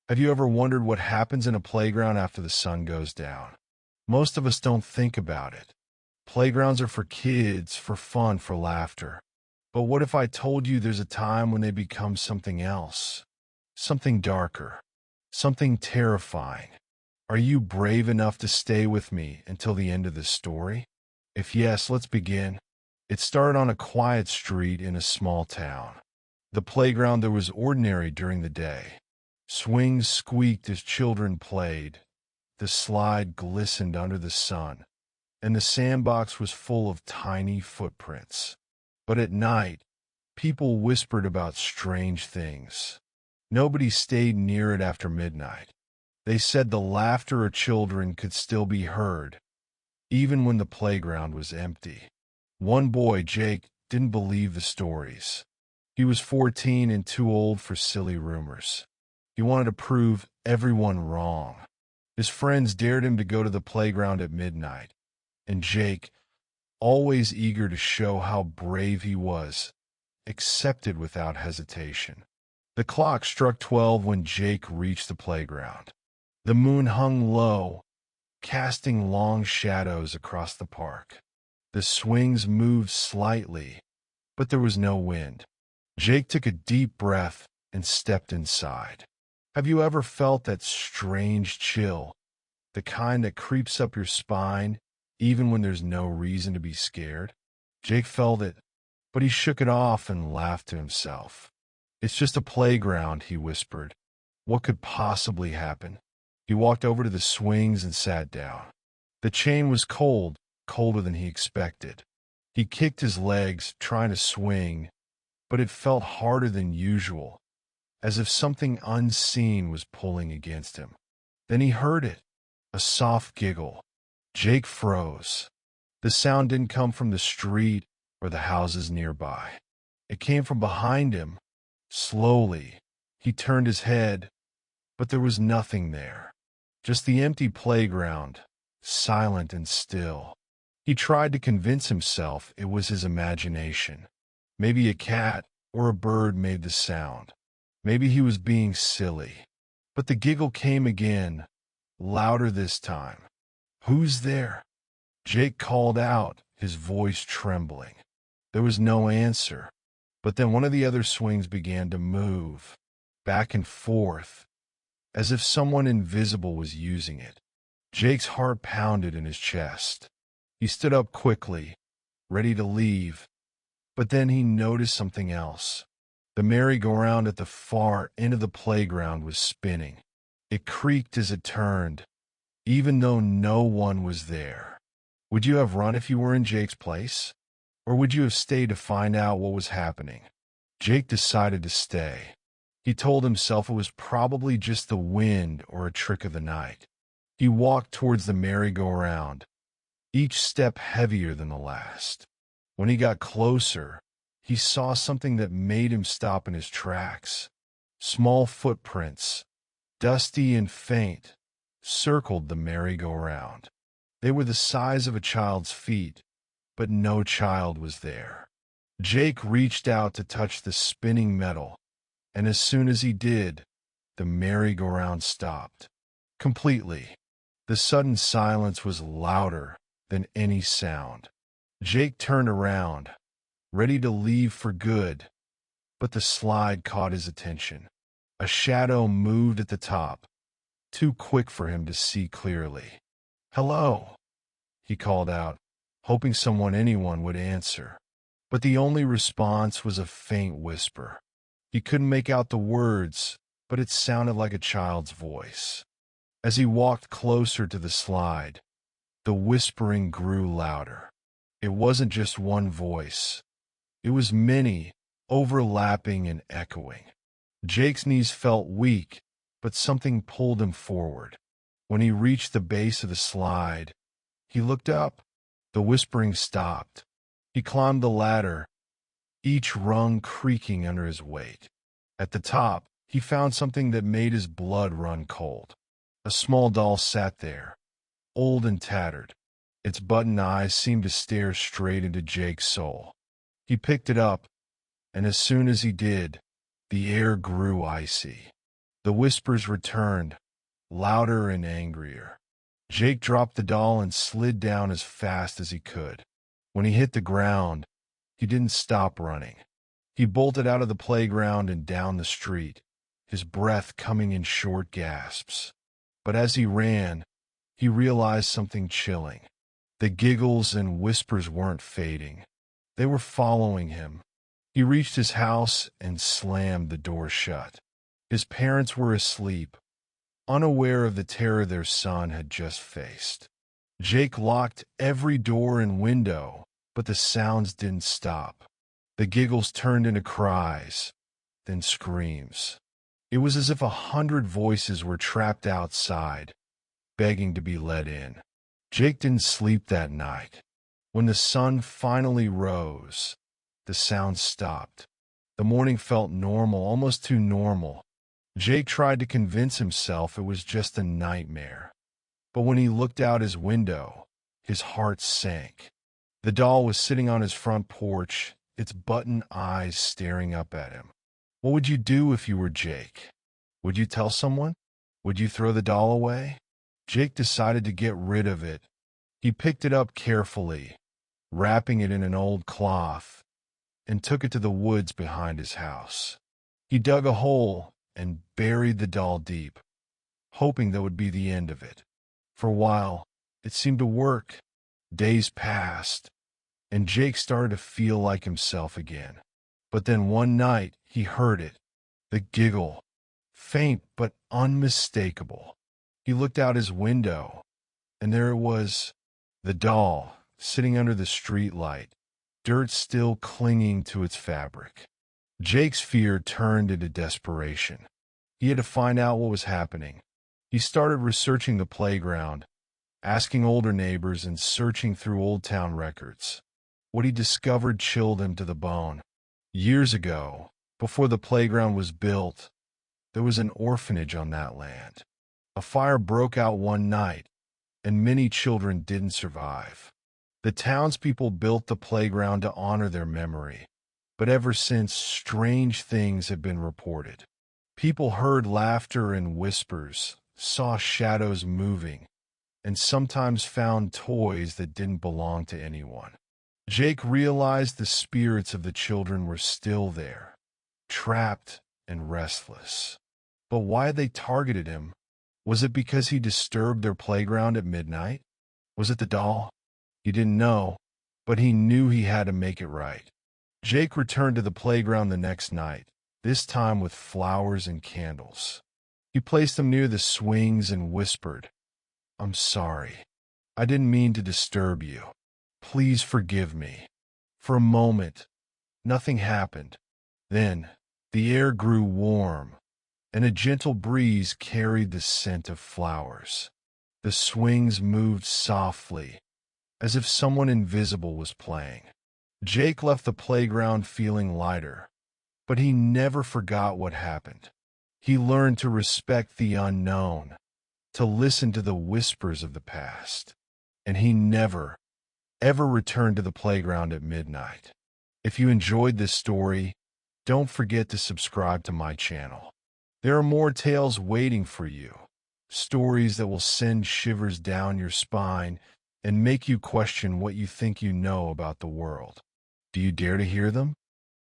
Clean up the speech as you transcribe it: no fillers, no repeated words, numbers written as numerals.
Have you ever wondered what happens in a playground after the sun goes down? Most of us don't think about it. Playgrounds are for kids, for fun, for laughter. But what if I told you there's a time when they become something else? Something darker. Something terrifying. Are you brave enough to stay with me until the end of this story? If yes, let's begin. It started on a quiet street in a small town. The playground there was ordinary during the day. Swings squeaked as children played. The slide glistened under the sun, and the sandbox was full of tiny footprints. But at night, people whispered about strange things. Nobody stayed near it after midnight. They said the laughter of children could still be heard, even when the playground was empty. One boy, Jake, didn't believe the stories. He was 14 and too old for silly rumors. He wanted to prove everyone wrong. His friends dared him to go to the playground at midnight, and Jake, always eager to show how brave he was, accepted without hesitation. The clock struck 12 when Jake reached the playground. The moon hung low, casting long shadows across the park. The swings moved slightly, but there was no wind. Jake took a deep breath and stepped inside. Have you ever felt that strange chill, the kind that creeps up your spine even when there's no reason to be scared? Jake felt it, but he shook it off and laughed to himself. "It's just a playground," he whispered. "What could possibly happen?" He walked over to the swings and sat down. The chain was cold, colder than he expected. He kicked his legs, trying to swing, but it felt harder than usual, as if something unseen was pulling against him. Then he heard it, a soft giggle. Jake froze. The sound didn't come from the street or the houses nearby. It came from behind him. Slowly, he turned his head, but there was nothing there. Just the empty playground, silent and still. He tried to convince himself it was his imagination. Maybe a cat or a bird made the sound. Maybe he was being silly. But the giggle came again, louder this time. "Who's there?" Jake called out, his voice trembling. There was no answer. But then one of the other swings began to move, back and forth, as if someone invisible was using it. Jake's heart pounded in his chest. He stood up quickly, ready to leave, but then he noticed something else. The merry-go-round at the far end of the playground was spinning. It creaked as it turned, even though no one was there. Would you have run if you were in Jake's place? Or would you have stayed to find out what was happening? Jake decided to stay. He told himself it was probably just the wind or a trick of the night. He walked towards the merry-go-round, each step heavier than the last. When he got closer, he saw something that made him stop in his tracks. Small footprints, dusty and faint, circled the merry-go-round. They were the size of a child's feet, but no child was there. Jake reached out to touch the spinning metal, and as soon as he did, the merry-go-round stopped. Completely. The sudden silence was louder than any sound. Jake turned around, ready to leave for good, but the slide caught his attention. A shadow moved at the top, too quick for him to see clearly. "Hello," he called out, hoping anyone would answer. But the only response was a faint whisper. He couldn't make out the words, but it sounded like a child's voice. As he walked closer to the slide, the whispering grew louder. It wasn't just one voice. It was many, overlapping and echoing. Jake's knees felt weak, but something pulled him forward. When he reached the base of the slide, he looked up. The whispering stopped. He climbed the ladder, each rung creaking under his weight. At the top, he found something that made his blood run cold. A small doll sat there, old and tattered. Its button eyes seemed to stare straight into Jake's soul. He picked it up, and as soon as he did, the air grew icy. The whispers returned, louder and angrier. Jake dropped the doll and slid down as fast as he could. When he hit the ground, he didn't stop running. He bolted out of the playground and down the street, his breath coming in short gasps. But as he ran, he realized something chilling. The giggles and whispers weren't fading. They were following him. He reached his house and slammed the door shut. His parents were asleep, unaware of the terror their son had just faced. Jake locked every door and window, but the sounds didn't stop. The giggles turned into cries, then screams. It was as if 100 voices were trapped outside, begging to be let in. Jake didn't sleep that night. When the sun finally rose, the sound stopped. The morning felt normal, almost too normal. Jake tried to convince himself it was just a nightmare. But when he looked out his window, his heart sank. The doll was sitting on his front porch, its button eyes staring up at him. What would you do if you were Jake? Would you tell someone? Would you throw the doll away? Jake decided to get rid of it. He picked it up carefully, wrapping it in an old cloth, and took it to the woods behind his house. He dug a hole and buried the doll deep, hoping that would be the end of it. For a while, it seemed to work. Days passed, and Jake started to feel like himself again. But then one night, he heard it, the giggle, faint but unmistakable. He looked out his window, and there it was, the doll, sitting under the street light, dirt still clinging to its fabric. Jake's fear turned into desperation. He had to find out what was happening. He started researching the playground, asking older neighbors and searching through old town records. What he discovered chilled him to the bone. Years ago, before the playground was built, there was an orphanage on that land. A fire broke out one night, and many children didn't survive. The townspeople built the playground to honor their memory, but ever since, strange things have been reported. People heard laughter and whispers, saw shadows moving, and sometimes found toys that didn't belong to anyone. Jake realized the spirits of the children were still there, trapped and restless. But why they targeted him? Was it because he disturbed their playground at midnight? Was it the doll? He didn't know, but he knew he had to make it right. Jake returned to the playground the next night, this time with flowers and candles. He placed them near the swings and whispered, "I'm sorry. I didn't mean to disturb you. Please forgive me." For a moment, nothing happened. Then, the air grew warm, and a gentle breeze carried the scent of flowers. The swings moved softly, as if someone invisible was playing. Jake left the playground feeling lighter, but he never forgot what happened. He learned to respect the unknown, to listen to the whispers of the past, and he never, ever returned to the playground at midnight. If you enjoyed this story, don't forget to subscribe to my channel. There are more tales waiting for you, stories that will send shivers down your spine and make you question what you think you know about the world. Do you dare to hear them?